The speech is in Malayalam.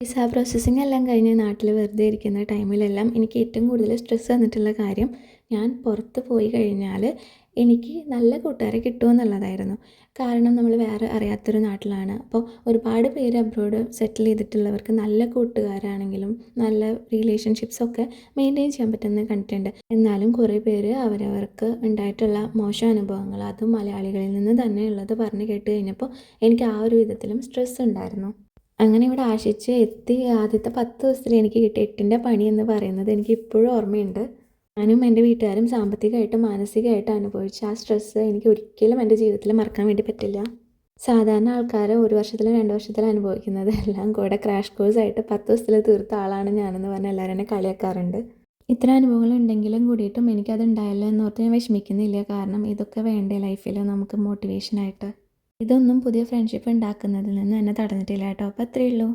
വിസ പ്രോസസ്സിംഗ് എല്ലാം കഴിഞ്ഞ് നാട്ടിൽ വെറുതെ ഇരിക്കുന്ന ടൈമിലെല്ലാം എനിക്ക് ഏറ്റവും കൂടുതൽ സ്ട്രെസ്സ് തന്നിട്ടുള്ള കാര്യം ഞാൻ പുറത്ത് പോയി കഴിഞ്ഞാൽ എനിക്ക് നല്ല കൂട്ടുകാരെ കിട്ടുമെന്നുള്ളതായിരുന്നു. കാരണം നമ്മൾ വേറെ അറിയാത്തൊരു നാട്ടിലാണ്. അപ്പോൾ ഒരുപാട് പേര് അബ്രോഡ് സെറ്റിൽ ചെയ്തിട്ടുള്ളവർക്ക് നല്ല കൂട്ടുകാരാണെങ്കിലും നല്ല റിലേഷൻഷിപ്സൊക്കെ മെയിൻറ്റെയിൻ ചെയ്യാൻ പറ്റുന്നത് കണ്ടിട്ടുണ്ട്. എന്നാലും കുറേ പേര് അവരവർക്ക് ഉണ്ടായിട്ടുള്ള മോശം അനുഭവങ്ങൾ അതും മലയാളികളിൽ നിന്ന് തന്നെ ഉള്ളത് പറഞ്ഞ് കേട്ട് കഴിഞ്ഞപ്പോൾ എനിക്ക് ആ ഒരു വിധത്തിലും സ്ട്രെസ്സ് ഉണ്ടായിരുന്നു. അങ്ങനെ ഇവിടെ ആശിച്ച് എത്തി ആദ്യത്തെ 10 ദിവസത്തിൽ എനിക്ക് കിട്ടിയ 8ൻ്റെ പണി എന്ന് പറയുന്നത് എനിക്ക് ഇപ്പോഴും ഓർമ്മയുണ്ട്. ഞാനും എൻ്റെ വീട്ടുകാരും സാമ്പത്തികമായിട്ടും മാനസികമായിട്ടും അനുഭവിച്ച ആ സ്ട്രെസ്സ് എനിക്ക് ഒരിക്കലും എൻ്റെ ജീവിതത്തിൽ മറക്കാൻ വേണ്ടി പറ്റില്ല. സാധാരണ ആൾക്കാർ 1 വർഷത്തിലും 2 വർഷത്തിലും അനുഭവിക്കുന്നത് എല്ലാം കൂടെ ക്രാഷ് കോഴ്സായിട്ട് 10 ദിവസത്തിൽ തീർത്ത ആളാണ് ഞാനെന്ന് പറഞ്ഞ് എല്ലാവരും എന്നെ കളിയാക്കാറുണ്ട്. ഇത്ര അനുഭവങ്ങൾ ഉണ്ടെങ്കിലും കൂടിയിട്ടും എനിക്കത് ഉണ്ടായല്ലോ എന്നോർത്ത് ഞാൻ വിഷമിക്കുന്നില്ല. കാരണം ഇതൊക്കെ വേണ്ടേ ലൈഫിൽ നമുക്ക് മോട്ടിവേഷനായിട്ട്. ഇതൊന്നും പുതിയ ഫ്രണ്ട്ഷിപ്പ് ഉണ്ടാക്കുന്നതിൽ നിന്ന് എന്നെ തടഞ്ഞിട്ടില്ല കേട്ടോ. അപ്പോൾ അത്രയേ ഉള്ളൂ.